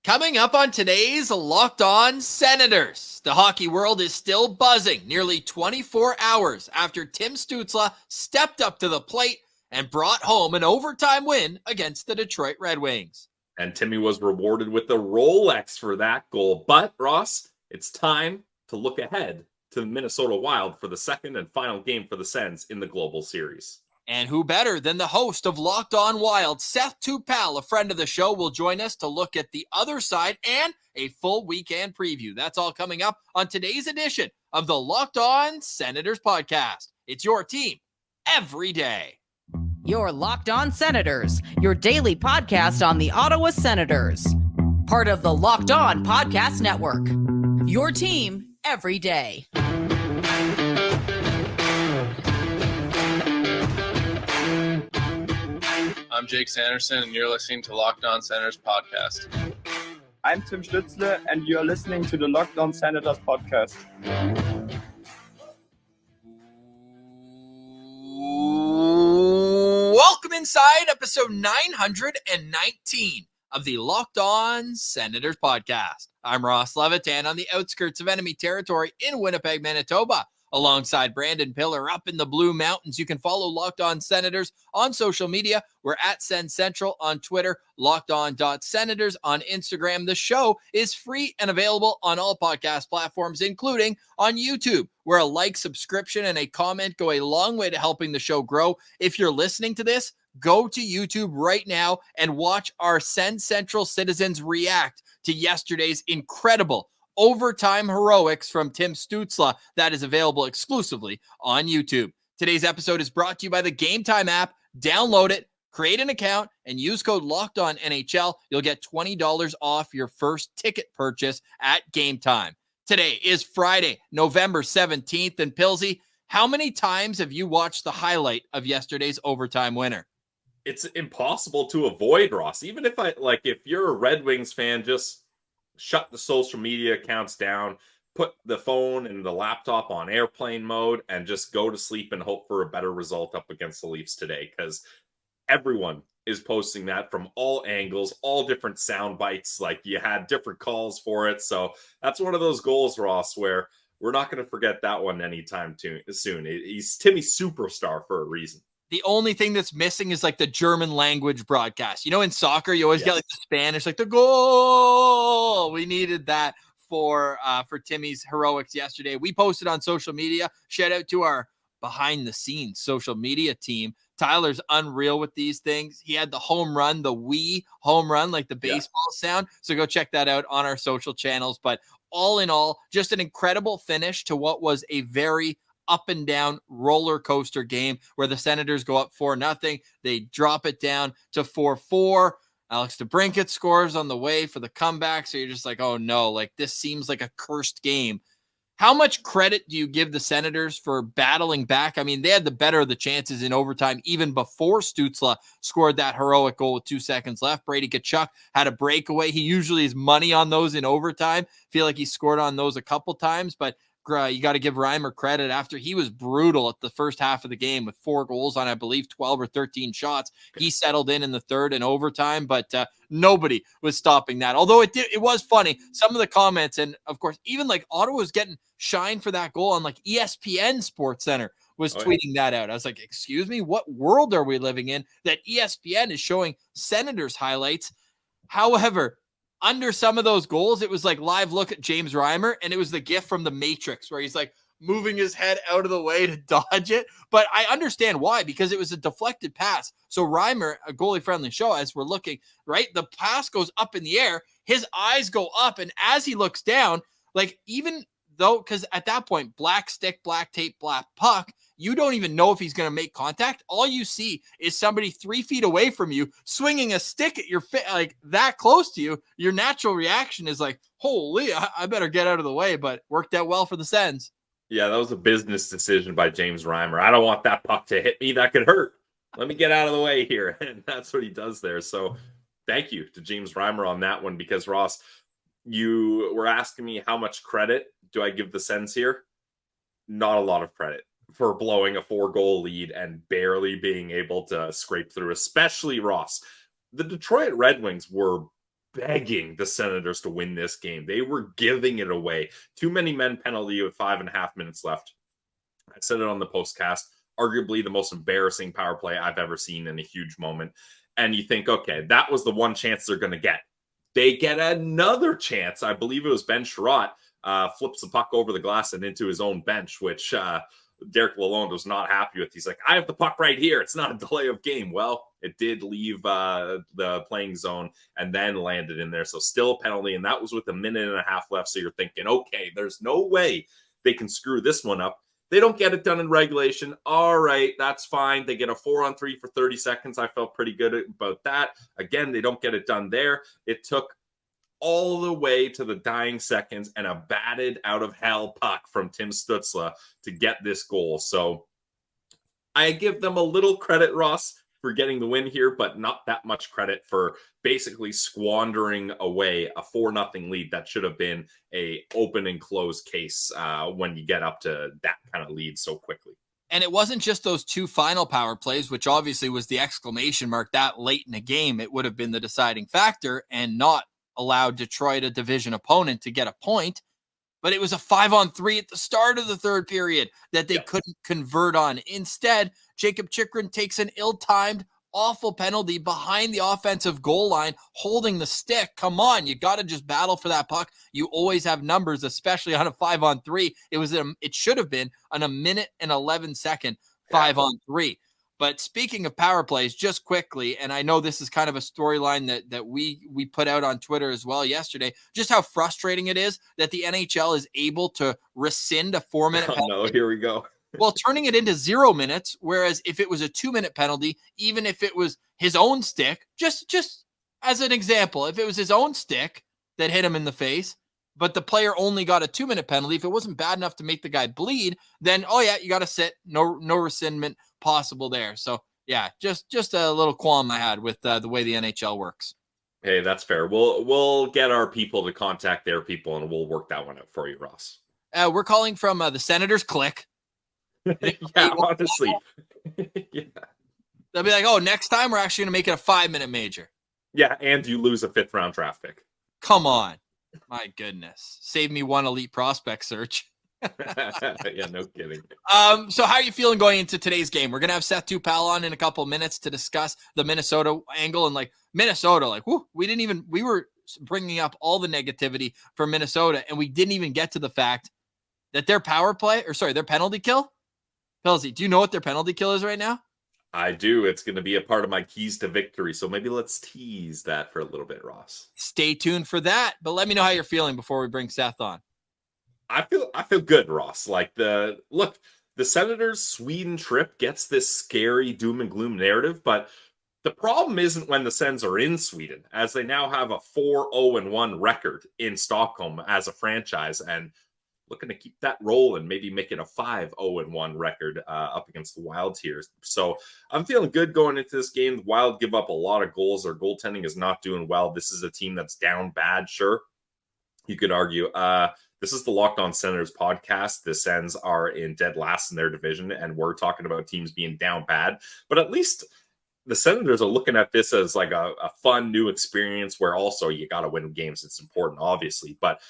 Coming up on today's Locked On Senators, the hockey world is still buzzing nearly 24 hours after Tim Stützle stepped up to the plate and brought home an overtime win against the Detroit Red Wings. And Timmy was rewarded with the Rolex for that goal. But, Ross, it's time to look ahead to the Minnesota Wild for the second and final game for the Sens in the Global Series. And who better than the host of Locked On Wild, Seth Toupal, a friend of the show, will join us to look at the other side and a full weekend preview. That's all coming up on today's edition of the Locked On Senators podcast. It's your team every day. Your Locked On Senators, your daily podcast on the Ottawa Senators. Part of the Locked On Podcast Network. Your team every day. I'm Jake Sanderson, and you're listening to Locked On Senators podcast. I'm Tim Stützle, and you're listening to the Locked On Senators podcast. Welcome inside episode 919 of the Locked On Senators podcast. I'm Ross Levitan on the outskirts of enemy territory in Winnipeg, Manitoba. Alongside Brandon Piller up in the Blue Mountains. You can follow Locked On Senators on social media. We're at Sens Central on Twitter, lockedon.senators on Instagram. The show is free and available on all podcast platforms, including on YouTube, where a like, subscription, and a comment go a long way to helping the show grow. If you're listening to this, go to YouTube right now and watch our Sens Central citizens react to yesterday's incredible overtime heroics from Tim Stützle that is available exclusively on YouTube. Today's episode is brought to you by the Game Time app. Download it, create an account, and use code LOCKEDONNHL. You'll get $20 off your first ticket purchase at Game Time. Today is Friday, November 17th, and Pilsy, how many times have you watched the highlight of yesterday's overtime winner? It's impossible to avoid, Ross. Even if you're a Red Wings fan, just shut the social media accounts down, put the phone and the laptop on airplane mode, and just go to sleep and hope for a better result up against the Leafs today, because everyone is posting that from all angles, all different sound bites. Like, you had different calls for it. So that's one of those goals, Ross, where we're not going to forget that one anytime soon. He's Timmy Süperstar for a reason. The only thing that's missing is like the German language broadcast. You know, in soccer, you always get like the Spanish, like the goal. We needed that for Timmy's heroics yesterday. We posted on social media. Shout out to our behind the scenes social media team. Tyler's unreal with these things. He had the home run, the Wii home run, like the baseball sound. So go check that out on our social channels. But all in all, just an incredible finish to what was a very up and down roller coaster game where the Senators go up 4-0. They drop it down to 4-4. Alex DeBrincat scores on the way for the comeback. So you're just like, oh no, like this seems like a cursed game. How much credit do you give the Senators for battling back? I mean, they had the better of the chances in overtime even before Stützle scored that heroic goal with 2 seconds left. Brady Tkachuk had a breakaway. He usually is money on those in overtime. Feel like he scored on those a couple times, but you got to give Reimer credit after he was brutal at the first half of the game with 4 goals on, I believe, 12 or 13 shots. He settled in the third and overtime, but nobody was stopping that. Although it was funny. Some of the comments, and of course, even like Ottawa was getting shine for that goal on like ESPN Sports Center was tweeting that out. I was like, excuse me, what world are we living in that ESPN is showing Senators highlights? However, under some of those goals, it was like live look at James Reimer, and it was the gif from The Matrix where he's like moving his head out of the way to dodge it. But I understand why, because it was a deflected pass. So Reimer, a goalie-friendly show, as we're looking, right, the pass goes up in the air, his eyes go up, and as he looks down, like even though, because at that point, black stick, black tape, black puck, you don't even know if he's going to make contact. All you see is somebody 3 feet away from you swinging a stick at your face, like that close to you. Your natural reaction is like, holy, I better get out of the way, but worked out well for the Sens. Yeah, that was a business decision by James Reimer. I don't want that puck to hit me. That could hurt. Let me get out of the way here. And that's what he does there. So thank you to James Reimer on that one, because Ross, you were asking me how much credit do I give the Sens here? Not a lot of credit for blowing a 4-goal lead and barely being able to scrape through, especially Ross. The Detroit Red Wings were begging the Senators to win this game. They were giving it away. Too many men penalty with 5.5 minutes left. I said it on the postcast. Arguably the most embarrassing power play I've ever seen in a huge moment. And you think, okay, that was the one chance they're going to get. They get another chance. I believe it was Ben Sherratt flips the puck over the glass and into his own bench, which Derek Lalonde was not happy with. He's like, I have the puck right here. It's not a delay of game. Well, it did leave the playing zone and then landed in there. So still a penalty. And that was with 1.5 minutes left. So you're thinking, okay, there's no way they can screw this one up. They don't get it done in regulation. All right, that's fine. They get a 4-on-3 for 30 seconds. I felt pretty good about that. Again, they don't get it done there. It took all the way to the dying seconds and a batted out of hell puck from Tim Stützle to get this goal. So I give them a little credit, Ross, for getting the win here, but not that much credit for basically squandering away a 4-0 lead that should have been a open and closed case when you get up to that kind of lead so quickly. And it wasn't just those two final power plays, which obviously was the exclamation mark that late in the game. It would have been the deciding factor and not allowed Detroit, a division opponent, to get a point. But it was a 5-on-3 at the start of the third period that they couldn't convert on. Instead, Jacob Chychrun takes an ill-timed, awful penalty behind the offensive goal line, holding the stick. Come on, you got to just battle for that puck. You always have numbers, especially on a 5-on-3. It should have been on 1:11 5-on-3. But speaking of power plays, just quickly, and I know this is kind of a storyline that we put out on Twitter as well yesterday, just how frustrating it is that the NHL is able to rescind a 4-minute penalty. No, here we go. Well, turning it into 0 minutes, whereas if it was a 2-minute penalty, even if it was his own stick, just as an example, if it was his own stick that hit him in the face, but the player only got a 2-minute penalty, if it wasn't bad enough to make the guy bleed, then, oh yeah, you got to sit, no rescindment possible there. So yeah, just a little qualm I had with the way the NHL works. Hey, that's fair. We'll get our people to contact their people and we'll work that one out for you, Ross. We're calling from the Senators Click. Yeah, honestly. Yeah. They'll be like, oh, next time we're actually going to make it a 5-minute major. Yeah, and you lose a 5th round draft pick. Come on. My goodness. Save me one elite prospect search. Yeah, no kidding. So how are you feeling going into today's game? We're going to have Seth Toupal on in a couple of minutes to discuss the Minnesota angle. And like Minnesota, we were bringing up all the negativity for Minnesota and we didn't even get to the fact that their their penalty kill. Pilsy, do you know what their penalty kill is right now? I do. It's going to be a part of my keys to victory. So maybe let's tease that for a little bit, Ross. Stay tuned for that. But let me know how you're feeling before we bring Seth on. I feel good, Ross. Like the Senators Sweden trip gets this scary doom and gloom narrative, but the problem isn't when the Sens are in Sweden, as they now have a 4-0-1 record in Stockholm as a franchise and looking to keep that rolling, maybe make it a 5-0-1 record up against the Wild here. So I'm feeling good going into this game. The Wild give up a lot of goals. Their goaltending is not doing well. This is a team that's down bad, sure. You could argue. This is the Locked On Senators podcast. The Sens are in dead last in their division, and we're talking about teams being down bad. But at least the Senators are looking at this as like a fun new experience where also you got to win games. It's important, obviously. But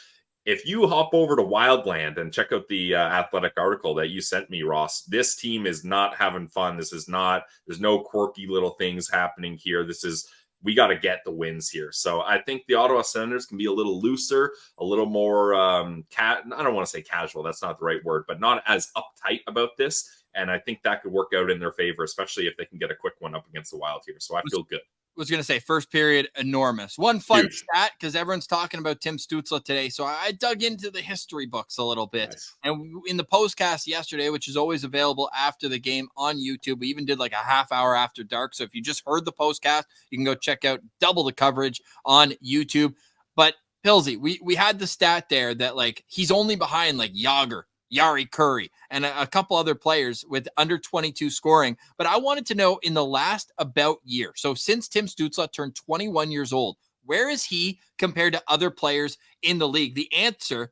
if you hop over to Wildland and check out the Athletic article that you sent me, Ross, this team is not having fun. There's no quirky little things happening here. We got to get the wins here. So I think the Ottawa Senators can be a little looser, a little more, I don't want to say casual. That's not the right word, but not as uptight about this. And I think that could work out in their favor, especially if they can get a quick one up against the Wild here. So I feel good. Was going to say first period enormous. One fun stat, because everyone's talking about Tim Stützle today, so I dug into the history books a little bit. Nice. And in the postcast yesterday, which is always available after the game on YouTube, we even did like a half hour after dark. So if you just heard the postcast, you can go check out double the coverage on YouTube. But Pilsy, we had the stat there that like he's only behind like Yager, Yari Curry, and a couple other players with under 22 scoring. But I wanted to know in the last about year, so since Tim Stützle turned 21 years old, where is he compared to other players in the league? The answer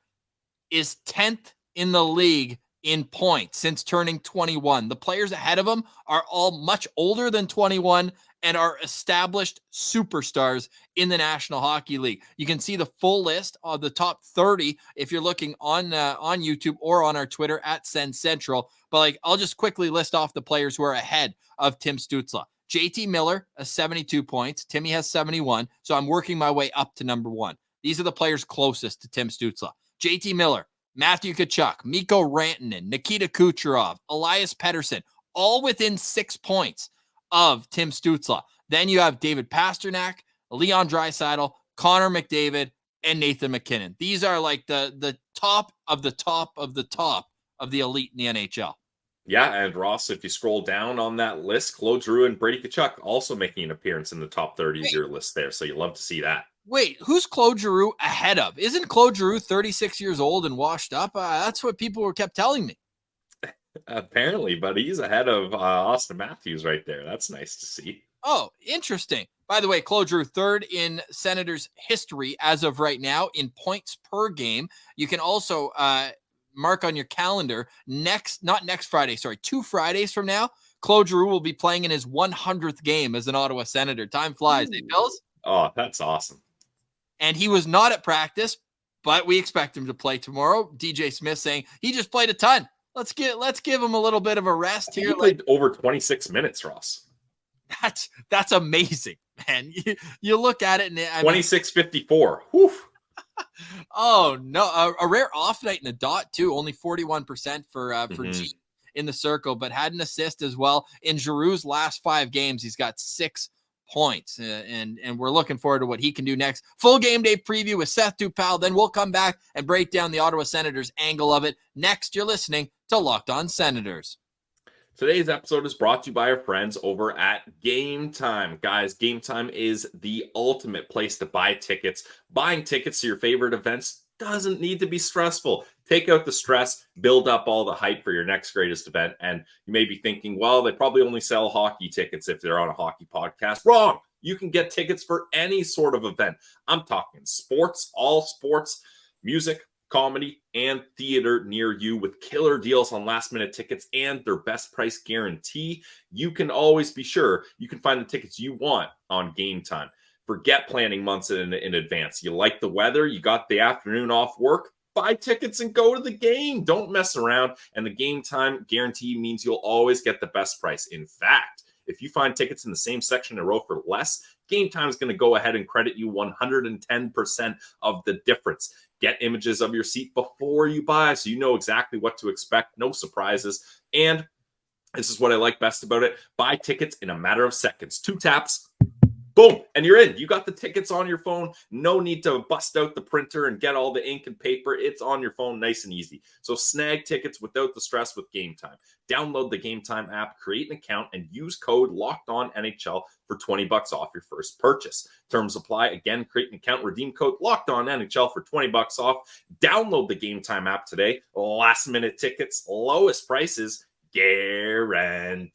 is 10th in the league in points since turning 21. The players ahead of him are all much older than 21 and are established superstars in the National Hockey League. You can see the full list of the top 30 if you're looking on YouTube or on our Twitter at Sens Central. But I'll just quickly list off the players who are ahead of Tim Stützle. JT Miller has 72 points. Timmy has 71. So I'm working my way up to number 1. These are the players closest to Tim Stützle. JT Miller, Matthew Tkachuk, Mikko Rantanen, Nikita Kucherov, Elias Pettersson, all within 6 points of Tim Stützle. Then you have David Pastrnak, Leon Draisaitl, Connor McDavid, and Nathan McKinnon. These are the top of the top of the top of the elite in the NHL. Yeah, and Ross, if you scroll down on that list, Claude Giroux and Brady Tkachuk also making an appearance in the top 30 of your list there. So you love to see that. Wait, who's Claude Giroux ahead of? Isn't Claude Giroux 36 years old and washed up? That's what people kept telling me. Apparently, but he's ahead of Austin Matthews right there. That's nice to see. Oh, interesting. By the way, Claude Giroux, third in Senators history as of right now in points per game. You can also mark on your calendar not next Friday, 2 Fridays from now, Claude Giroux will be playing in his 100th game as an Ottawa Senator. Time flies, eh, Bills? Oh, that's awesome. And he was not at practice, but we expect him to play tomorrow. DJ Smith saying he just played a ton. Let's give him a little bit of a rest here. He played over 26 minutes, Ross. That's amazing, man. You look at it and 26:54. Whew. Oh no, a rare off night in the dot too. Only 41% for G in the circle, but had an assist as well. In Giroux's last 5 games, he's got 6 points, and we're looking forward to what he can do next. Full game day preview with Seth Toupal. Then we'll come back and break down the Ottawa Senators angle of it. Next, you're listening to Locked On Senators. Today's episode is brought to you by our friends over at Game Time. Guys, Game Time is the ultimate place to buy tickets. Buying tickets to your favorite events doesn't need to be stressful. Take out the stress, build up all the hype for your next greatest event. And you may be thinking, well, they probably only sell hockey tickets if they're on a hockey podcast. Wrong. You can get tickets for any sort of event. I'm talking sports, all sports, music, comedy, and theater near you with killer deals on last-minute tickets and their best price guarantee. You can always be sure you can find the tickets you want on Game Time. Forget planning months in advance. You like the weather, you got the afternoon off work, buy tickets and go to the game. Don't mess around. And the Game Time guarantee means you'll always get the best price. In fact, if you find tickets in the same section in a row for less, Game Time is going to go ahead and credit you 110% of the difference. Get images of your seat before you buy so you know exactly what to expect. No surprises. And this is what I like best about it. Buy tickets in a matter of seconds. 2 taps. Boom, and you're in. You got the tickets on your phone. No need to bust out the printer and get all the ink and paper. It's on your phone, nice and easy. So snag tickets without the stress with Game Time. Download the Game Time app, create an account, and use code LOCKEDONNHL for $20 off your first purchase. Terms apply. Again, create an account, redeem code LOCKEDONNHL for $20 off. Download the Game Time app today. Last minute tickets, lowest prices, guaranteed.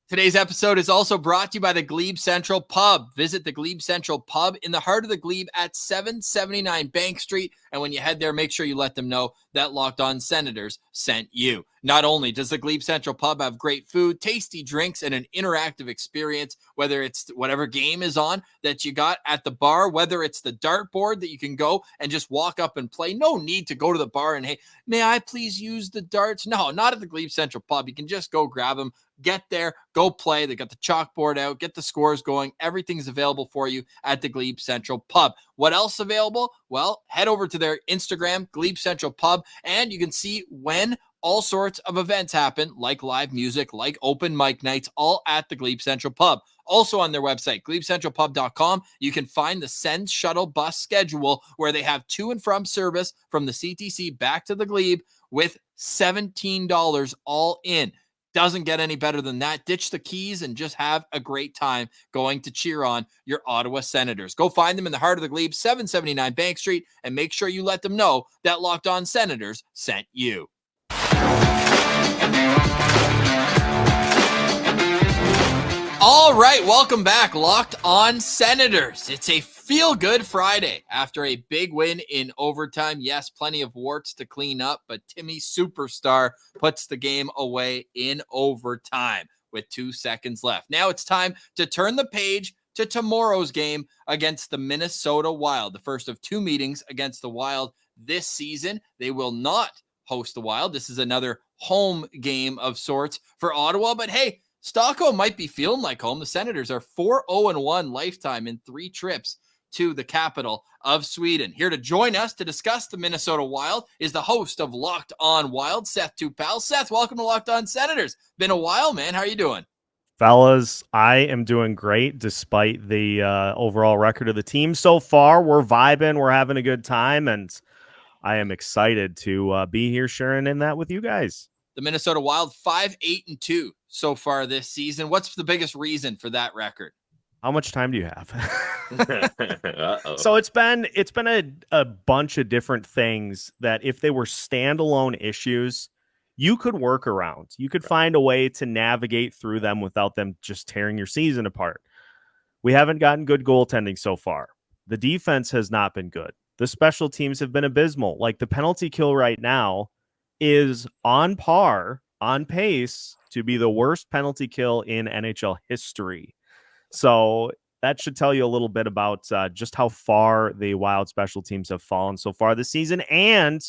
Today's episode is also brought to you by the GLEBE Central Pub. Visit the GLEBE Central Pub in the heart of the Glebe at 779 Bank Street. And when you head there, make sure you let them know that Locked On Senators sent you. Not only does the GLEBE Central Pub have great food, tasty drinks, and an interactive experience, whether it's whatever game is on that you got at the bar, whether it's the dartboard that you can go and just walk up and play. No need to go to the bar and, hey, may I please use the darts? No, not at the GLEBE Central Pub. You can just go grab them, get there, go play. They got the chalkboard out, get the scores going. Everything's available for you at the GLEBE Central Pub. What else available? Well, head over to their Instagram, GLEBE Central Pub, and you can see when all sorts of events happen, like live music, like open mic nights, all at the GLEBE Central Pub. Also on their website, GlebeCentralPub.com, you can find the Sens shuttle bus schedule where they have to and from service from the CTC back to the Glebe with $17 all in. Doesn't get any better than that. Ditch the keys and just have a great time going to cheer on your Ottawa Senators. Go find them in the heart of the Glebe, 779 Bank Street, and make sure you let them know that Locked On Senators sent you. All right, welcome back, Locked On Senators. It's a Feel good Friday after a big win in overtime. Yes, plenty of warts to clean up, but Timmy Süperstar puts the game away in overtime with 2 seconds left. Now it's time to turn the page to tomorrow's game against the Minnesota Wild, the first of 2 meetings against the Wild this season. They will not host the Wild. This is another home game of sorts for Ottawa, but hey, Stockholm might be feeling like home. The Senators are 4-0-1 lifetime in 3 trips to the capital of Sweden. Here to join us to discuss the Minnesota Wild is the host of Locked On Wild, Seth Toupal. Seth, welcome to Locked On Senators. Been a while, man. How are you doing? Fellas, I am doing great despite the overall record of the team so far. We're vibing, we're having a good time, and I am excited to be here sharing in that with you guys. The Minnesota Wild 5-8-2 so far this season. What's the biggest reason for that record? How much time do you have? Uh-oh. So it's been a bunch of different things that if they were standalone issues, you could work around. You could find a way to navigate through them without them just tearing your season apart. We haven't gotten good goaltending so far. The defense has not been good. The special teams have been abysmal. Like the penalty kill right now is on pace to be the worst penalty kill in NHL history. So that should tell you a little bit about just how far the Wild special teams have fallen so far this season. And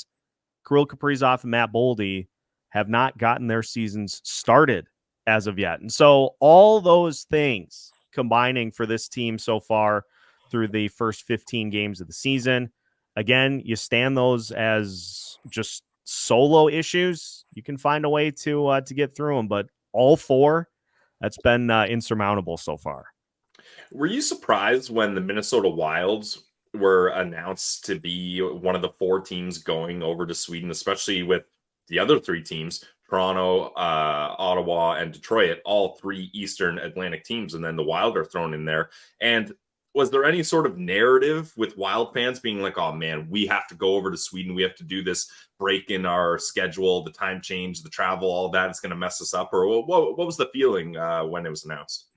Kirill Kaprizov and Matt Boldy have not gotten their seasons started as of yet. And so all those things combining for this team so far through the first 15 games of the season. Again, you stand those as just solo issues. You can find a way to get through them, but all 4, that's been insurmountable so far. Were you surprised when the Minnesota Wilds were announced to be one of the 4 teams going over to Sweden, especially with the other 3 teams, Toronto, Ottawa, and Detroit, all 3 Eastern Atlantic teams, and then the Wild are thrown in there? And was there any sort of narrative with Wild fans being like, oh man, we have to go over to Sweden, we have to do this break in our schedule, the time change, the travel, all that is going to mess us up? Or what was the feeling when it was announced?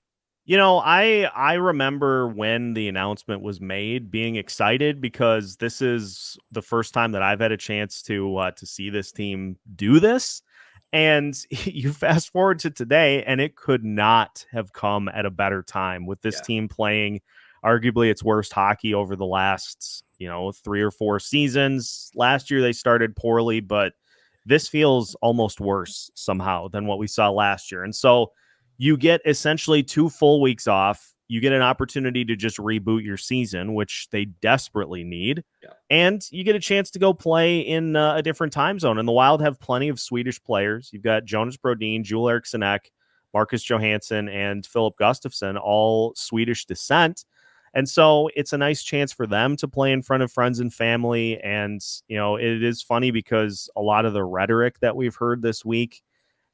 You know, I remember when the announcement was made being excited because this is the first time that I've had a chance to see this team do this. And you fast forward to today, and it could not have come at a better time with this team playing arguably its worst hockey over the last, 3 or 4 seasons. Last year they started poorly, but this feels almost worse somehow than what we saw last year. And so you get essentially 2 full weeks off. You get an opportunity to just reboot your season, which they desperately need. Yeah. And you get a chance to go play in a different time zone. And the Wild have plenty of Swedish players. You've got Jonas Brodin, Joel Eriksson, Marcus Johansson, and Philip Gustafsson, all Swedish descent. And so it's a nice chance for them to play in front of friends and family. And, it is funny because a lot of the rhetoric that we've heard this week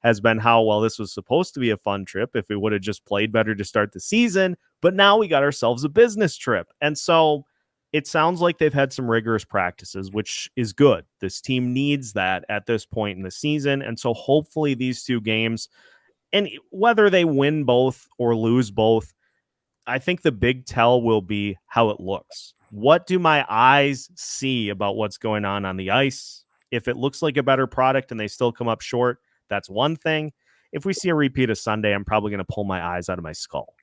has been how, well, this was supposed to be a fun trip if we would have just played better to start the season, but now we got ourselves a business trip. And so it sounds like they've had some rigorous practices, which is good. This team needs that at this point in the season. And so hopefully these 2 games, and whether they win both or lose both, I think the big tell will be how it looks. What do my eyes see about what's going on the ice? If it looks like a better product and they still come up short, that's one thing. If we see a repeat of Sunday, I'm probably going to pull my eyes out of my skull.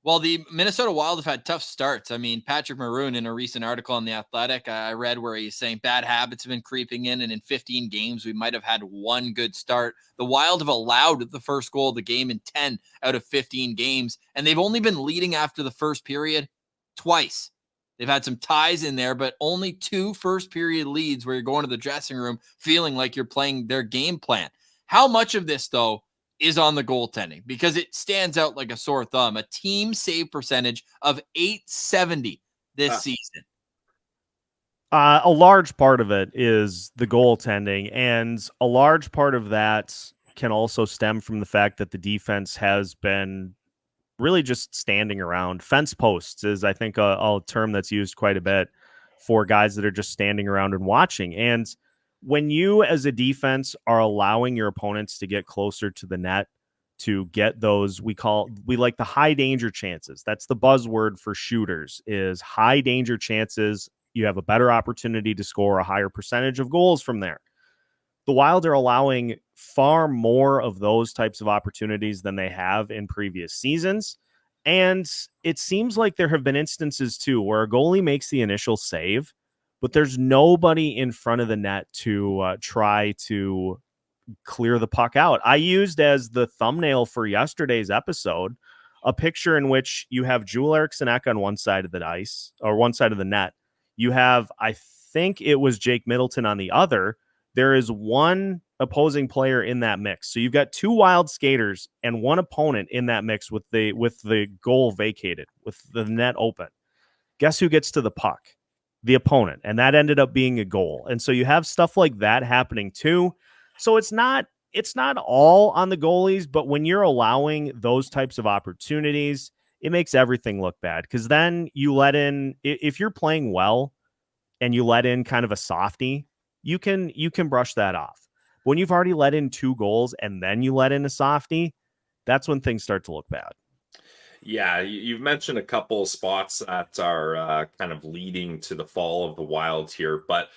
Well, the Minnesota Wild have had tough starts. I mean, Patrick Maroon, in a recent article on The Athletic, I read where he's saying bad habits have been creeping in, and in 15 games, we might have had 1 good start. The Wild have allowed the first goal of the game in 10 out of 15 games, and they've only been leading after the first period twice. They've had some ties in there, but only 2 first-period leads where you're going to the dressing room feeling like you're playing their game plan. How much of this, though, is on the goaltending? Because it stands out like a sore thumb. A team save percentage of .870 this season. A large part of it is the goaltending, and a large part of that can also stem from the fact that the defense has been really just standing around. Fence posts is, I think, a term that's used quite a bit for guys that are just standing around and watching. And when you, as a defense, are allowing your opponents to get closer to the net, to get those, we like the high danger chances. That's the buzzword for shooters, is high danger chances. You have a better opportunity to score a higher percentage of goals from there. The Wild are allowing far more of those types of opportunities than they have in previous seasons. And it seems like there have been instances too where a goalie makes the initial save, but there's nobody in front of the net to try to clear the puck out. I used as the thumbnail for yesterday's episode a picture in which you have Joel Eriksson Ek on one side of the ice, or one side of the net. You have, I think it was Jake Middleton on the other. There is one opposing player in that mix. So you've got two Wild skaters and one opponent in that mix with the goal vacated, with the net open. Guess who gets to the puck? The opponent. And that ended up being a goal. And so you have stuff like that happening too. So it's not all on the goalies, but when you're allowing those types of opportunities, it makes everything look bad. Because then you let in, if you're playing well and you let in kind of a softie, you can brush that off. When you've already let in 2 goals and then you let in a softie, that's when things start to look bad. Yeah, you've mentioned a couple of spots that are kind of leading to the fall of the Wild here, but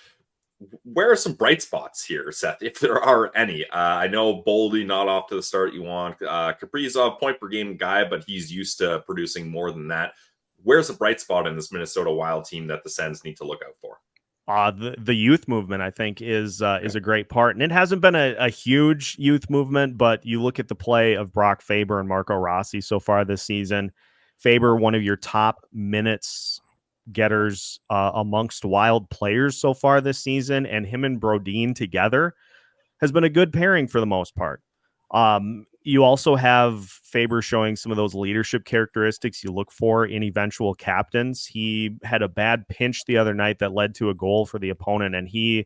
where are some bright spots here, Seth, if there are any? I know Boldy not off to the start you want. Kaprizov, point per game guy, but he's used to producing more than that. Where's a bright spot in this Minnesota Wild team that the Sens need to look out for? The youth movement, I think, is a great part. And it hasn't been a huge youth movement, but you look at the play of Brock Faber and Marco Rossi so far this season. Faber, one of your top minutes getters amongst Wild players so far this season, and him and Brodin together has been a good pairing for the most part. You also have Faber showing some of those leadership characteristics you look for in eventual captains. He had a bad pinch the other night that led to a goal for the opponent, and he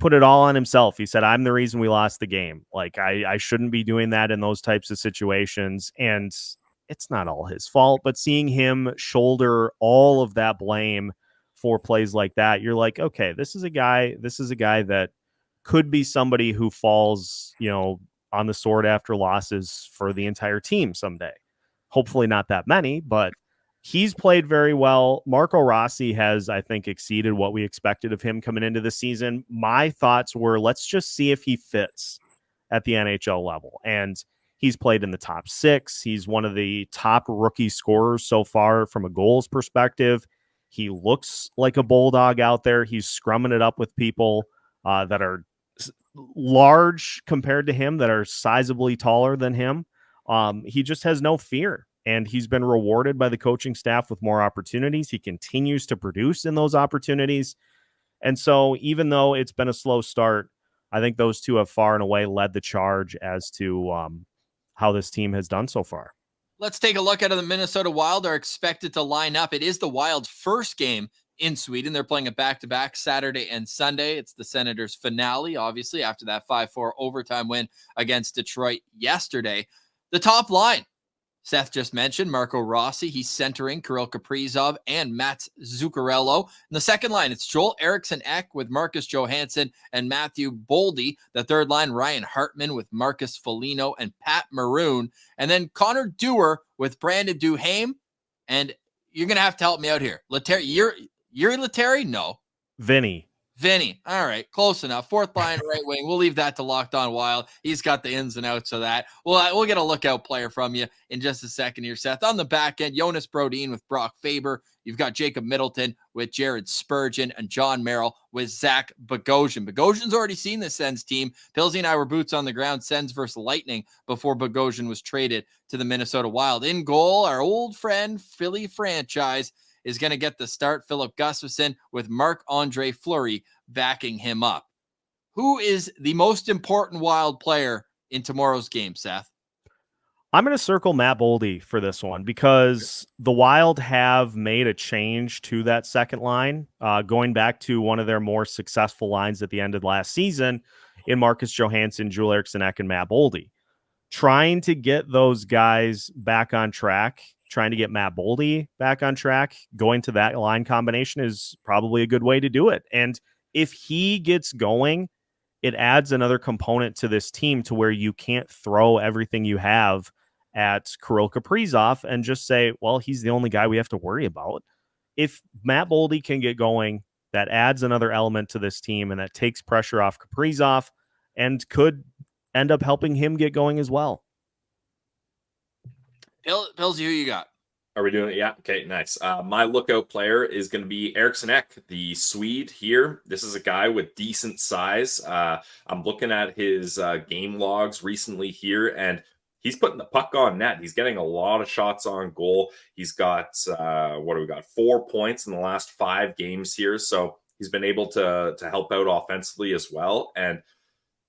put it all on himself. He said, "I'm the reason we lost the game. Like, I shouldn't be doing that in those types of situations." And it's not all his fault, but seeing him shoulder all of that blame for plays like that, you're like, okay, this is a guy that could be somebody who falls, on the sword after losses for the entire team someday. Hopefully not that many, but he's played very well. Marco Rossi has, I think, exceeded what we expected of him coming into the season. My thoughts were, let's just see if he fits at the NHL level. And he's played in the top 6. He's one of the top rookie scorers so far from a goals perspective. He looks like a bulldog out there. He's scrumming it up with people that are large compared to him, that are sizably taller than him. He just has no fear, and he's been rewarded by the coaching staff with more opportunities. He continues to produce in those opportunities. And so even though it's been a slow start, I think those two have far and away led the charge as to how this team has done so far. Let's take a look at how the Minnesota Wild are expected to line up. It is the Wild's first game in Sweden. They're playing a back-to-back Saturday and Sunday. It's the Senators' finale, obviously, after that 5-4 overtime win against Detroit yesterday. The top line, Seth just mentioned, Marco Rossi. He's centering Kirill Kaprizov and Mats Zuccarello. In the second line, it's Joel Eriksson Ek with Marcus Johansson and Matthew Boldy. The third line, Ryan Hartman with Marcus Foligno and Pat Maroon. And then Connor Dewar with Brandon Duhaime. And you're going to have to help me out here. Yuri Letary? No. Vinny. All right. Close enough. Fourth line, right wing. We'll leave that to Locked On Wild. He's got the ins and outs of that. We'll get a lookout player from you in just a second here, Seth. On the back end, Jonas Brodin with Brock Faber. You've got Jacob Middleton with Jared Spurgeon and John Merrill with Zach Bogosian. Bogosian's already seen the Sens team. Pilsy and I were boots on the ground, Sens versus Lightning, before Bogosian was traded to the Minnesota Wild. In goal, our old friend, Philly franchise, is going to get the start. Philip Gustafsson with Marc-Andre Fleury backing him up. Who is the most important Wild player in tomorrow's game, Seth? I'm going to circle Matt Boldy for this one because the Wild have made a change to that second line, going back to one of their more successful lines at the end of last season in Marcus Johansson, Joel Eriksson Ek, and Matt Boldy. Trying to get those guys back on track, trying to get Matt Boldy back on track, going to that line combination is probably a good way to do it. And if he gets going, it adds another component to this team to where you can't throw everything you have at Kirill Kaprizov and just say, well, he's the only guy we have to worry about. If Matt Boldy can get going, that adds another element to this team, and that takes pressure off Kaprizov and could end up helping him get going as well. Pills, who you got? Are we doing it? Yeah. Okay, nice. My lookout player is going to be Eriksson Ek, the Swede here. This is a guy with decent size. I'm looking at his game logs recently here, and he's putting the puck on net. He's getting a lot of shots on goal. He's got, 4 points in the last 5 games here. So he's been able to help out offensively as well. And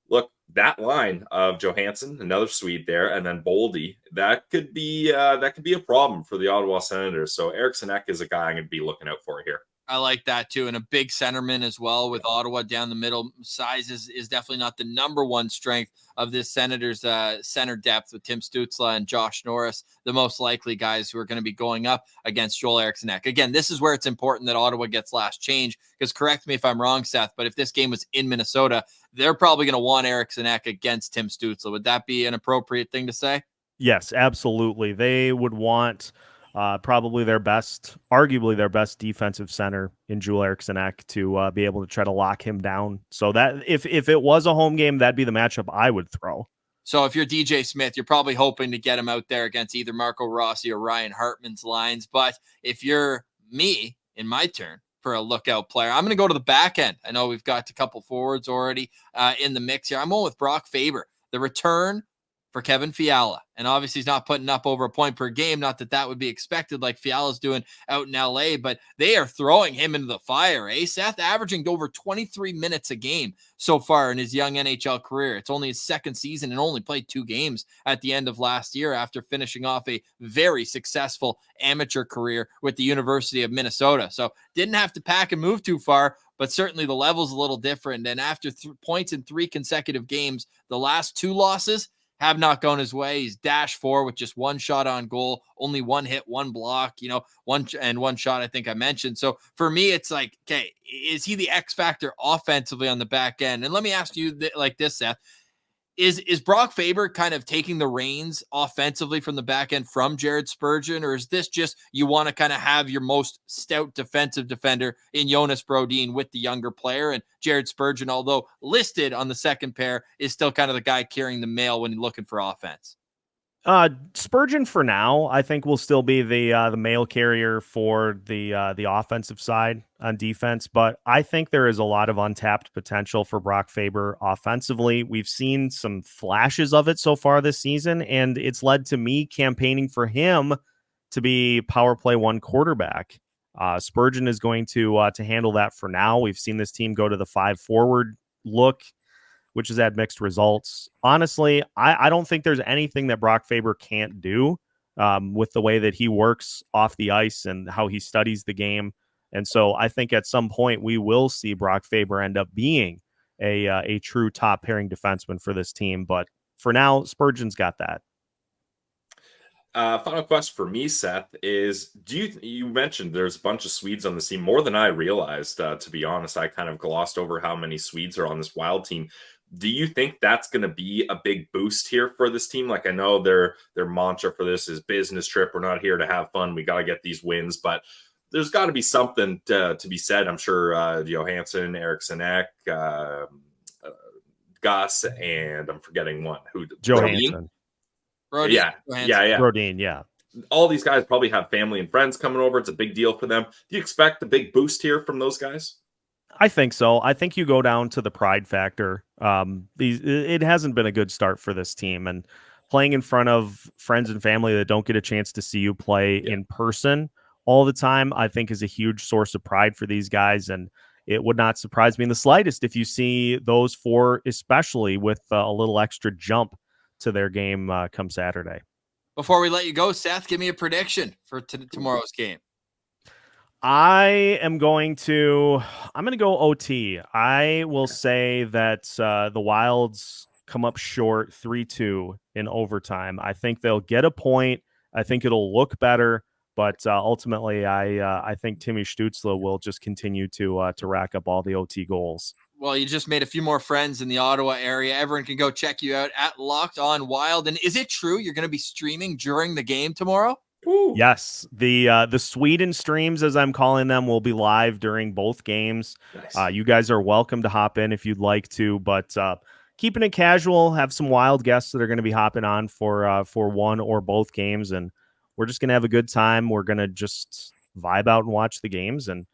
look, that line of Johansson, another Swede there, and then Boldy, that could be a problem for the Ottawa Senators. So Eriksson Ek is a guy I'm going to be looking out for here. I like that too. And a big centerman as well with Ottawa down the middle. Size is definitely not the number one strength of this Senators center depth with Tim Stützle and Josh Norris, the most likely guys who are going to be going up against Joel Eriksson Ek. Again, this is where it's important that Ottawa gets last change, because correct me if I'm wrong, Seth, but if this game was in Minnesota, they're probably going to want Eriksson Ek against Tim Stützle. Would that be an appropriate thing to say? Yes, absolutely. They would want probably arguably their best defensive center in Joel Eriksson Ek to be able to try to lock him down. So that if it was a home game, that'd be the matchup I would throw. So if you're DJ Smith, you're probably hoping to get him out there against either Marco Rossi or Ryan Hartman's lines. But if you're me, in my turn for a lookout player, I'm going to go to the back end. I know we've got a couple forwards already in the mix here. I'm going with Brock Faber, the return for Kevin Fiala. And obviously he's not putting up over a point per game. Not that would be expected like Fiala's doing out in LA, but they are throwing him into the fire. Seth averaging over 23 minutes a game so far in his young NHL career. It's only his second season and only played 2 games at the end of last year after finishing off a very successful amateur career with the University of Minnesota. So didn't have to pack and move too far, but certainly the level's a little different. And after points in 3 consecutive games, the last 2 losses have not gone his way. He's -4 with just 1 shot on goal, only 1 hit, 1 block, 1 shot, I think I mentioned. So for me, it's like, okay, is he the X factor offensively on the back end? And let me ask you like this, Seth. Is Brock Faber kind of taking the reins offensively from the back end from Jared Spurgeon, or is this just you want to kind of have your most stout defensive defender in Jonas Brodin with the younger player, and Jared Spurgeon, although listed on the second pair, is still kind of the guy carrying the mail when you're looking for offense? Spurgeon for now, I think, will still be the mail carrier for the offensive side on defense, but I think there is a lot of untapped potential for Brock Faber offensively. We've seen some flashes of it so far this season, and it's led to me campaigning for him to be power play 1 quarterback. Spurgeon is going to handle that for now. We've seen this team go to the 5 forward look, which has had mixed results. Honestly, I don't think there's anything that Brock Faber can't do with the way that he works off the ice and how he studies the game. And so I think at some point we will see Brock Faber end up being a true top pairing defenseman for this team. But for now, Spurgeon's got that. Final question for me, Seth, is you mentioned there's a bunch of Swedes on the team, more than I realized, to be honest. I kind of glossed over how many Swedes are on this Wild team. Do you think that's going to be a big boost here for this team? Like, I know their mantra for this is business trip. We're not here to have fun. We got to get these wins, but there's got to be something to be said. I'm sure Johansson, Eriksson Ek, Gus, and I'm forgetting one. Johansson. Brodin? Yeah. Brodin, yeah. All these guys probably have family and friends coming over. It's a big deal for them. Do you expect a big boost here from those guys? I think so. I think you go down to the pride factor. It hasn't been a good start for this team, and playing in front of friends and family that don't get a chance to see you play in person all the time, I think is a huge source of pride for these guys. And it would not surprise me in the slightest if you see those 4, especially with a little extra jump to their game come Saturday. Before we let you go, Seth, give me a prediction for tomorrow's game. I'm going to go OT. I will say that the Wilds come up short 3-2 in overtime. I think they'll get a point. I think it'll look better, but ultimately I think Timmy Stützle will just continue to rack up all the OT goals. Well, you just made a few more friends in the Ottawa area. Everyone can go check you out at Locked On Wild. And is it true you're going to be streaming during the game tomorrow? Ooh. Yes, the Sweden streams, as I'm calling them, will be live during both games. Nice. You guys are welcome to hop in if you'd like to, but keeping it casual. Have some wild guests that are going to be hopping on for one or both games, and we're just going to have a good time. We're going to just vibe out and watch the games, and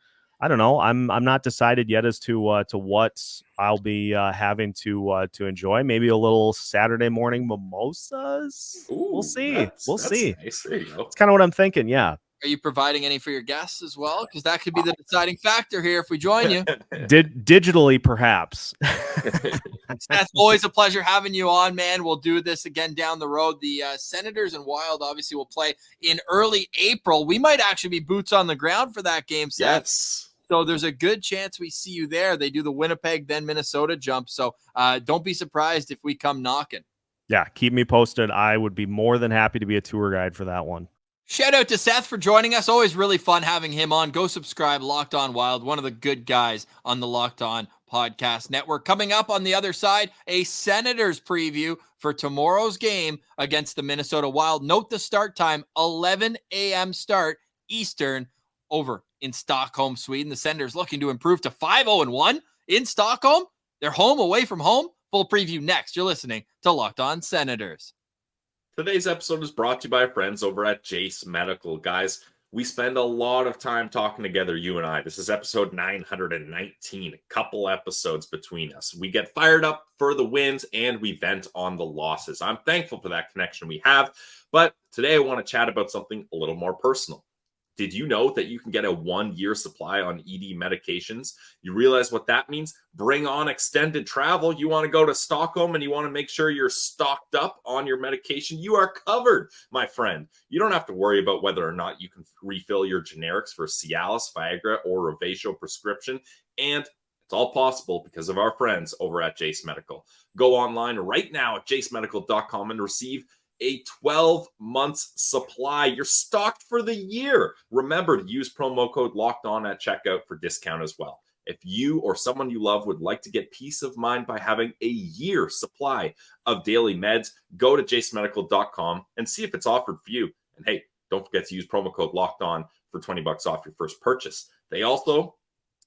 I don't know. I'm not decided yet as to what I'll be having to enjoy. Maybe a little Saturday morning mimosas. Ooh, We'll see. We'll see. Nice. There you go. It's kind of what I'm thinking. Yeah. Are you providing any for your guests as well? Because that could be the deciding factor here if we join you. Digitally, perhaps. Seth, always a pleasure having you on, man. We'll do this again down the road. The Senators and Wild obviously will play in early April. We might actually be boots on the ground for that game, Seth. Yes. So there's a good chance we see you there. They do the Winnipeg, then Minnesota jump. So don't be surprised if we come knocking. Yeah, keep me posted. I would be more than happy to be a tour guide for that one. Shout out to Seth for joining us. Always really fun having him on. Go subscribe, Locked On Wild, one of the good guys on the Locked On Podcast Network. Coming up on the other side, a Senators preview for tomorrow's game against the Minnesota Wild. Note the start time, 11 a.m. start Eastern over in Stockholm, Sweden. The Senators looking to improve to 5-0-1 in Stockholm. They're home away from home. Full preview next. You're listening to Locked On Senators. Today's episode is brought to you by our friends over at Jace Medical. Guys, we spend a lot of time talking together, you and I. This is episode 919, a couple episodes between us. We get fired up for the wins and we vent on the losses. I'm thankful for that connection we have, but today I want to chat about something a little more personal. Did you know that you can get a 1-year supply on ED medications? You realize what that means? Bring on extended travel. You want to go to Stockholm and you want to make sure you're stocked up on your medication. You are covered, my friend. You don't have to worry about whether or not you can refill your generics for Cialis, Viagra, or Revatio prescription. And it's all possible because of our friends over at Jace Medical. Go online right now at jacemedical.com and receive a 12 months supply. You're stocked for the year. Remember to use promo code Locked On at checkout for discount as well. If you or someone you love would like to get peace of mind by having a year supply of daily meds, go to jacemedical.com and see if it's offered for you. And hey, don't forget to use promo code Locked On for $20 off your first purchase. They also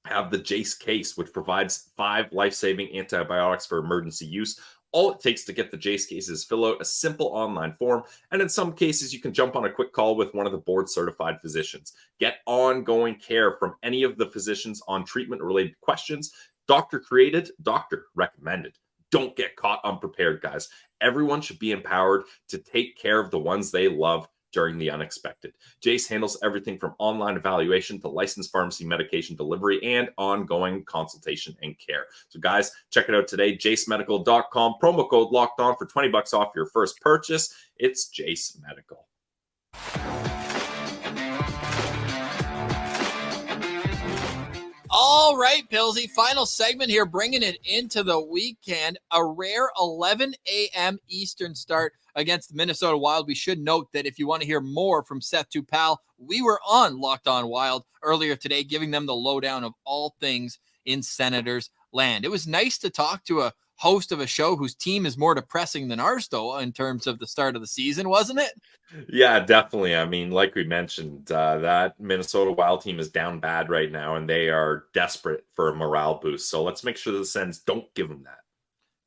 have the Jace case, which provides 5 life-saving antibiotics for emergency use. All it takes to get the Jace case is fill out a simple online form, and in some cases, you can jump on a quick call with one of the board-certified physicians. Get ongoing care from any of the physicians on treatment-related questions. Doctor created, doctor recommended. Don't get caught unprepared, guys. Everyone should be empowered to take care of the ones they love during the unexpected. Jace handles everything from online evaluation to licensed pharmacy medication delivery and ongoing consultation and care. So guys, check it out today, jacemedical.com, promo code Locked On for $20 off your first purchase. It's Jace Medical. All right, Pillsy, final segment here, bringing it into the weekend. A rare 11 a.m. Eastern start against the Minnesota Wild. We should note that if you want to hear more from Seth Toupal, we were on Locked On Wild earlier today, giving them the lowdown of all things in Senators land. It was nice to talk to a host of a show whose team is more depressing than ours, though, in terms of the start of the season, wasn't it? Yeah, definitely. I mean, like we mentioned, that Minnesota Wild team is down bad right now, and they are desperate for a morale boost. So let's make sure the Sens don't give them that.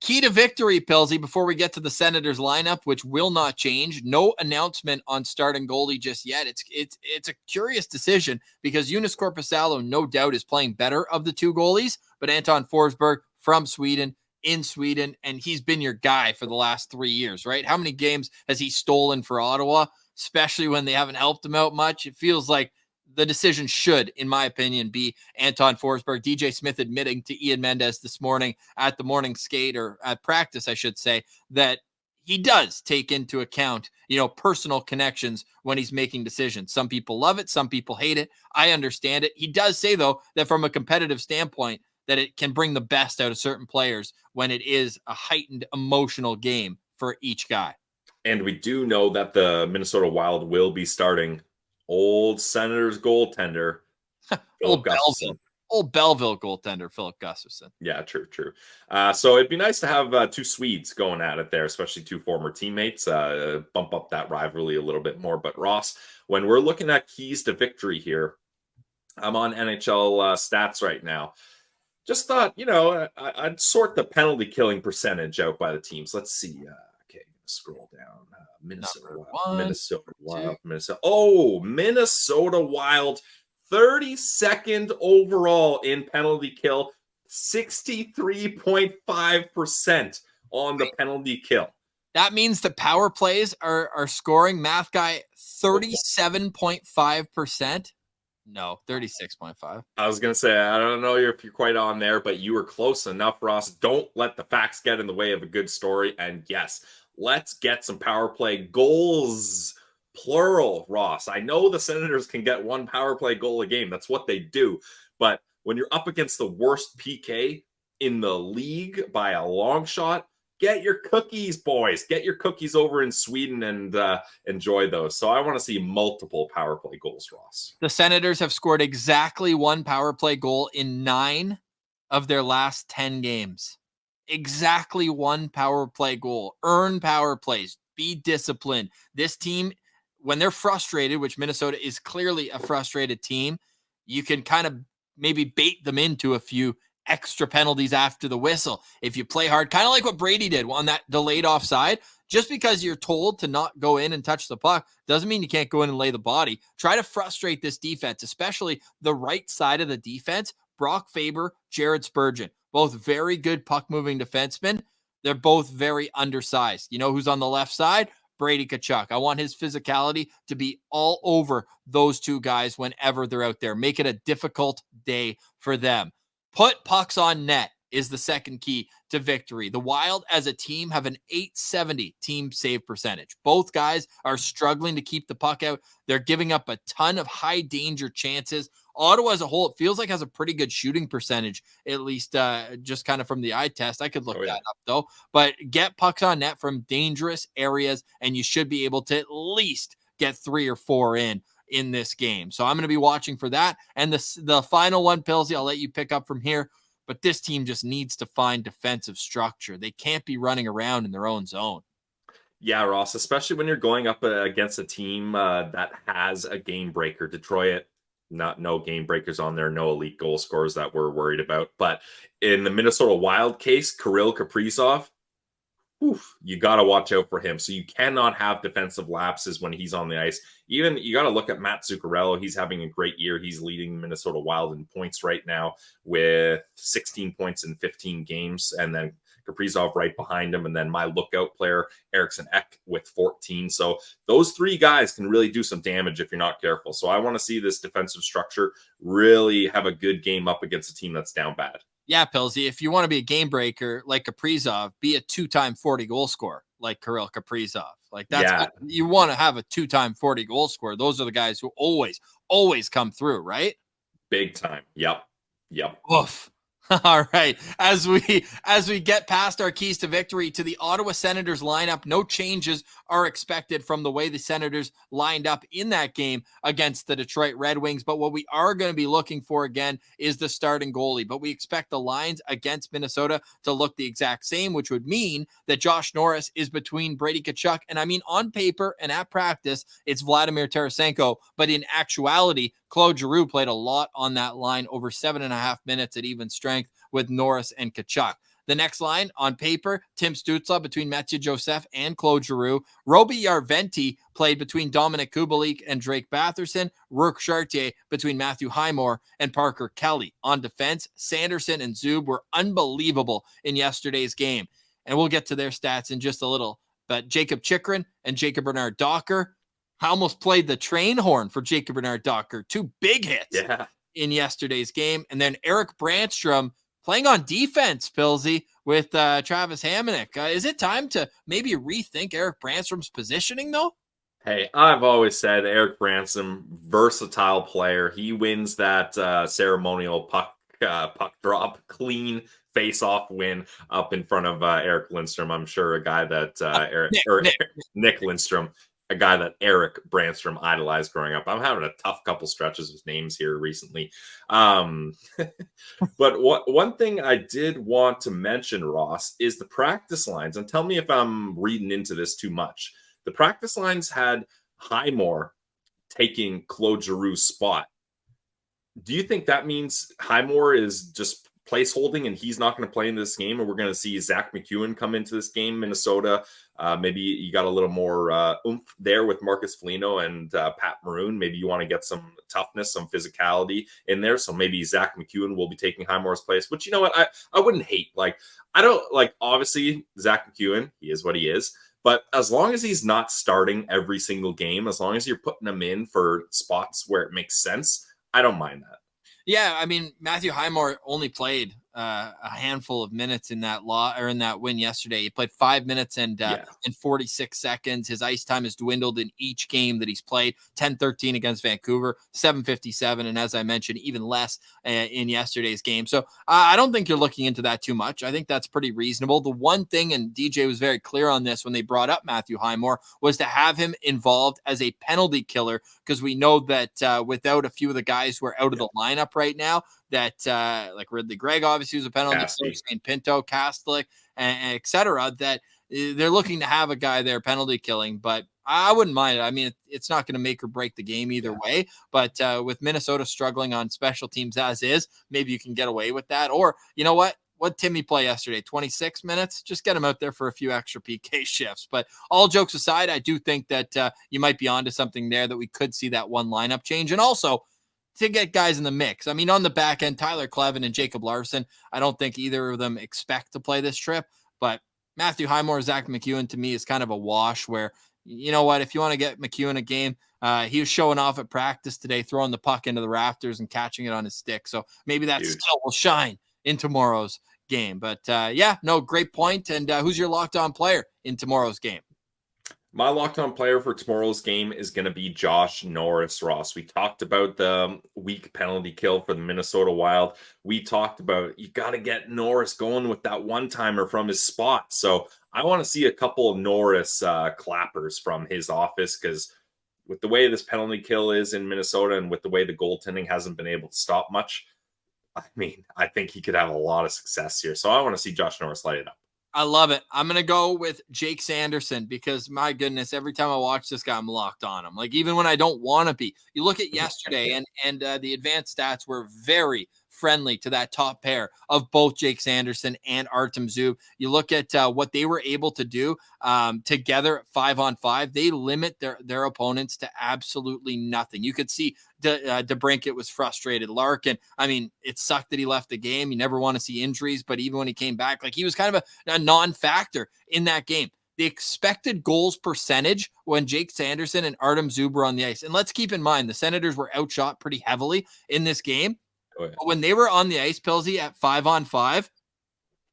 Key to victory, Pillsy, before we get to the Senators lineup, which will not change. No announcement on starting goalie just yet. It's a curious decision because Jonas Korpisalo, no doubt, is playing better of the two goalies, but Anton Forsberg from Sweden, in Sweden, and he's been your guy for the last 3 years, right? How many games has he stolen for Ottawa, especially when they haven't helped him out much? It feels like the decision should, in my opinion, be Anton Forsberg. DJ Smith admitting to Ian Mendes this morning at the morning skate, or at practice, I should say, that he does take into account, personal connections when he's making decisions. Some people love it. Some people hate it. I understand it. He does say, though, that from a competitive standpoint, that it can bring the best out of certain players when it is a heightened emotional game for each guy. And we do know that the Minnesota Wild will be starting old Senators goaltender, Old Belvin. Old Belleville goaltender, Philip Gustafson. Yeah, true. So it'd be nice to have two Swedes going at it there, especially two former teammates, bump up that rivalry a little bit more. But Ross, when we're looking at keys to victory here, I'm on NHL stats right now. Just thought, I'd sort the penalty killing percentage out by the teams. Let's see. Okay, scroll down. Minnesota Wild. Oh, Minnesota Wild. 32nd overall in penalty kill, 63.5% on the penalty kill. That means the power plays are scoring, math guy, 37.5%. No, 36.5. I was going to say, I don't know if you're quite on there, but you were close enough, Ross. Don't let the facts get in the way of a good story. And yes, let's get some power play goals. Plural, Ross. I know the Senators can get one power play goal a game. That's what they do. But when you're up against the worst PK in the league by a long shot, get your cookies, boys. Get your cookies over in Sweden and enjoy those. So I want to see multiple power play goals, Ross. The Senators have scored exactly one power play goal in 9 of their last 10 games. Exactly one power play goal. Earn power plays. Be disciplined. This team, when they're frustrated, which Minnesota is clearly a frustrated team, you can kind of maybe bait them into a few extra penalties after the whistle. If you play hard, kind of like what Brady did on that delayed offside, just because you're told to not go in and touch the puck doesn't mean you can't go in and lay the body. Try to frustrate this defense, especially the right side of the defense. Brock Faber, Jared Spurgeon, both very good puck-moving defensemen. They're both very undersized. You know who's on the left side? Brady Tkachuk. I want his physicality to be all over those two guys whenever they're out there. Make it a difficult day for them. Put pucks on net is the second key to victory. The Wild as a team have an .870 team save percentage. Both guys are struggling to keep the puck out. They're giving up a ton of high danger chances. Ottawa as a whole, it feels like has a pretty good shooting percentage, at least just kind of from the eye test. I could look that up though. But get pucks on net from dangerous areas, and you should be able to at least get 3 or 4 in this game. So I'm going to be watching for that. And the final one, Pillsy, I'll let you pick up from here. But this team just needs to find defensive structure. They can't be running around in their own zone. Yeah, Ross, especially when you're going up against a team that has a game breaker. Detroit, no game breakers on there, no elite goal scorers that we're worried about. But in the Minnesota Wild case, Kirill Kaprizov, you got to watch out for him. So you cannot have defensive lapses when he's on the ice. Even you got to look at Matt Zuccarello. He's having a great year. He's leading Minnesota Wild in points right now with 16 points in 15 games. And then Kaprizov right behind him. And then my lookout player, Eriksson Ek, with 14. So those 3 guys can really do some damage if you're not careful. So I want to see this defensive structure really have a good game up against a team that's down bad. Yeah, Pillsy, if you want to be a game breaker like Kaprizov, be a 2-time 40 goal scorer like Kirill Kaprizov. Like that's you want to have a 2-time 40 goal scorer. Those are the guys who always come through, right? Big time. Yep. Oof. All right. As we get past our keys to victory to the Ottawa Senators lineup, no changes are expected from the way the Senators lined up in that game against the Detroit Red Wings. But what we are going to be looking for again is the starting goalie. But we expect the lines against Minnesota to look the exact same, which would mean that Josh Norris is between Brady Tkachuk. And I mean, on paper and at practice, it's Vladimir Tarasenko. But in actuality, Claude Giroux played a lot on that line, over 7.5 minutes at even strength with Norris and Tkachuk. The next line on paper, Tim Stützle between Mathieu Joseph and Claude Giroux. Roby Yarventi played between Dominic Kubalik and Drake Batherson. Rourke Chartier between Matthew Highmore and Parker Kelly. On defense, Sanderson and Zub were unbelievable in yesterday's game. And we'll get to their stats in just a little. But Jacob Chychrun and Jacob Bernard Docker, I almost played the train horn for Jacob Bernard Docker. 2 big hits in yesterday's game. And then Eric Brandstrom playing on defense, Pillsy, with Travis Hamonic. Is it time to maybe rethink Eric Brandstrom's positioning, though? Hey, I've always said Eric Brandstrom, versatile player. He wins that ceremonial puck drop, clean face-off win up in front of Eric Lindstrom. I'm sure a guy that Nick Lindstrom. a guy that Eric Brandstrom idolized growing up. I'm having a tough couple stretches with names here recently. But one thing I did want to mention, Ross, is the practice lines. And tell me if I'm reading into this too much. The practice lines had Highmore taking Claude Giroux's spot. Do you think that means Highmore is just placeholding and he's not going to play in this game, and we're going to see Zach McEwen come into this game, Minnesota? Maybe you got a little more oomph there with Marcus Foligno and Pat Maroon. Maybe you want to get some toughness, some physicality in there. So maybe Zach McEwen will be taking Highmore's place, which, you know what, I wouldn't hate. Like, I don't like, obviously Zach McEwen, he is what he is. But as long as he's not starting every single game, as long as you're putting him in for spots where it makes sense, I don't mind that. Yeah, I mean, Matthew Highmore only played a handful of minutes in that in that win yesterday. He played 5 minutes and 46 seconds. His ice time has dwindled in each game that he's played. 10-13 against Vancouver, 7:57, and as I mentioned, even less in yesterday's game. So I don't think you're looking into that too much. I think that's pretty reasonable. The one thing, and DJ was very clear on this when they brought up Matthew Highmore, was to have him involved as a penalty killer, because we know that without a few of the guys who are out of the lineup right now, that like Ridley Gregg obviously was a penalty killer, Shane Pinto, Kastlik, and et cetera, that they're looking to have a guy there penalty killing. But I wouldn't mind it. I mean, it's not going to make or break the game either way. But with Minnesota struggling on special teams as is, maybe you can get away with that. Or, you know what? What Timmy play yesterday? 26 minutes? Just get him out there for a few extra PK shifts. But all jokes aside, I do think that you might be onto something there, that we could see that one lineup change. And also, to get guys in the mix. I mean, on the back end, Tyler Klevin and Jacob Larson, I don't think either of them expect to play this trip, but Matthew Highmore, Zach McEwen, to me, is kind of a wash where, you know what, if you want to get McEwen a game, he was showing off at practice today, throwing the puck into the rafters and catching it on his stick. So maybe that skill will shine in tomorrow's game. But yeah, no, great point. And who's your locked on player in tomorrow's game? My locked-on player for tomorrow's game is going to be Josh Norris, Ross. We talked about the weak penalty kill for the Minnesota Wild. We talked about you got to get Norris going with that one-timer from his spot. So I want to see a couple of Norris clappers from his office, because with the way this penalty kill is in Minnesota and with the way the goaltending hasn't been able to stop much, I mean, I think he could have a lot of success here. So I want to see Josh Norris light it up. I love it. I'm going to go with Jake Sanderson, because my goodness, every time I watch this guy, I'm locked on him. Like, even when I don't want to be. You look at yesterday and the advanced stats were very friendly to that top pair of both Jake Sanderson and Artem Zub. You look at what they were able to do together 5-on-5. They limit their opponents to absolutely nothing. You could see DeBrincat was frustrated. Larkin, I mean, it sucked that he left the game. You never want to see injuries, but even when he came back, like, he was kind of a non-factor in that game. The expected goals percentage when Jake Sanderson and Artem Zub were on the ice. And let's keep in mind, the Senators were outshot pretty heavily in this game. Oh, yeah. But when they were on the ice, Pilsy, at 5-on-5,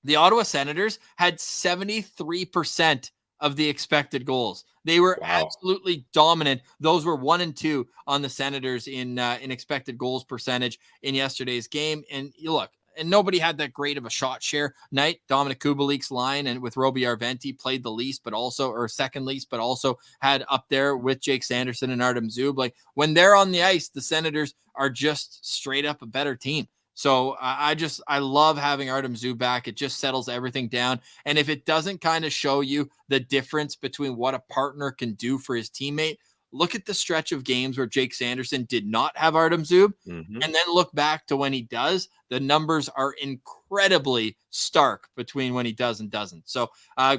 the Ottawa Senators had 73% of the expected goals. They were absolutely dominant. Those were 1 and 2 on the Senators in expected goals percentage in yesterday's game. And you look, and nobody had that great of a shot share night. Dominic Kubalik's line and with Roby Arventi played the least, but also, or second least, but also had up there with Jake Sanderson and Artem Zub. Like, when they're on the ice, the Senators are just straight up a better team. So I love having Artem Zub back. It just settles everything down. And if it doesn't kind of show you the difference between what a partner can do for his teammate, look at the stretch of games where Jake Sanderson did not have Artem Zub, and then look back to when he does. The numbers are incredibly stark between when he does and doesn't. So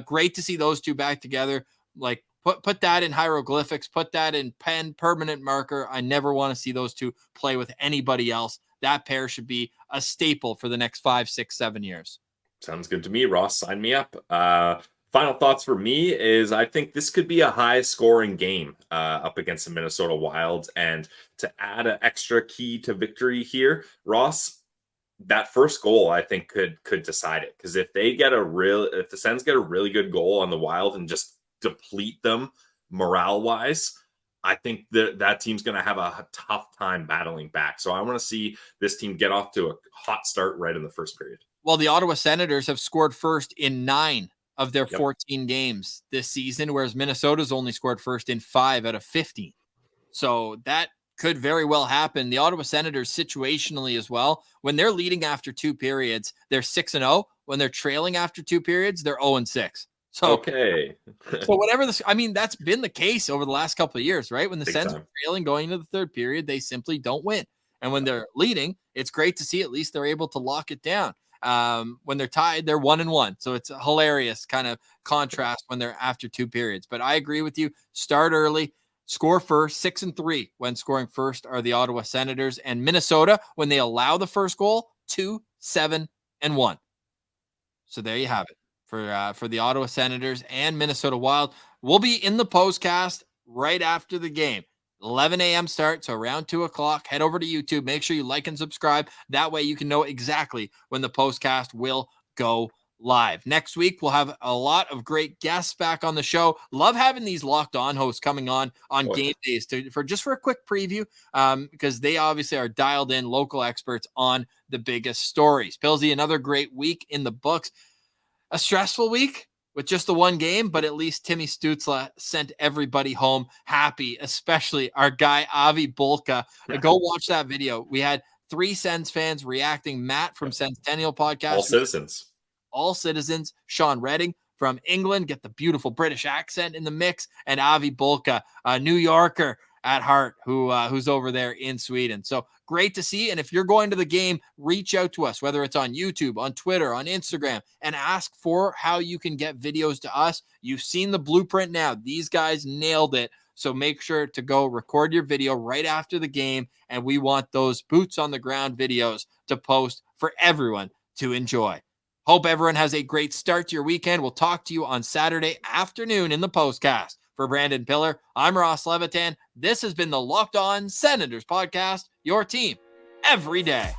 great to see those two back together. Like, put that in hieroglyphics, put that in pen, permanent marker. I never want to see those two play with anybody else. That pair should be a staple for the next 5, 6, 7 years. Sounds good to me, Ross. Sign me up. Final thoughts for me is I think this could be a high-scoring game up against the Minnesota Wild. And to add an extra key to victory here, Ross, that first goal I think could decide it. Because if the Sens get a really good goal on the Wild and just deplete them morale-wise, I think that team's going to have a tough time battling back. So I want to see this team get off to a hot start right in the first period. Well, the Ottawa Senators have scored first in 9 of their 14 games this season, whereas Minnesota's only scored first in 5 out of 15. So that could very well happen. The Ottawa Senators situationally as well, when they're leading after 2 periods, they're 6-0. When they're trailing after 2 periods, they're 0-6. So, okay. So whatever this, I mean, that's been the case over the last couple of years, right? When the Sens are trailing going into the 3rd period, they simply don't win. And when they're leading, it's great to see at least they're able to lock it down. When they're tied, they're 1-1. So it's a hilarious kind of contrast when they're after 2 periods. But I agree with you. Start early, score first. 6-3 when scoring first are the Ottawa Senators, and Minnesota, when they allow the first goal, 2-7-1. So there you have it for the Ottawa Senators and Minnesota Wild. We'll be in the postcast right after the game. 11 a.m. start, so around 2 o'clock. Head over to YouTube. Make sure you like and subscribe. That way you can know exactly when the postcast will go live. Next week, we'll have a lot of great guests back on the show. Love having these Locked On hosts coming on game days for a quick preview, because they obviously are dialed in local experts on the biggest stories. Pillsy, another great week in the books. A stressful week with just the one game, but at least Timmy Stützle sent everybody home happy, especially our guy, Avi Bolka. Go watch that video. We had 3 Sens fans reacting. Matt from Centennial Podcast. All citizens. Sean Redding from England. Get the beautiful British accent in the mix. And Avi Bolka, a New Yorker at heart, who's over there in Sweden. So great to see. And if you're going to the game, reach out to us, whether it's on YouTube, on Twitter, on Instagram, and ask for how you can get videos to us. You've seen the blueprint now. These guys nailed it. So make sure to go record your video right after the game. And we want those boots on the ground videos to post for everyone to enjoy. Hope everyone has a great start to your weekend. We'll talk to you on Saturday afternoon in the postcast. For Brandon Piller, I'm Ross Levitan. This has been the Locked On Senators podcast, your team every day.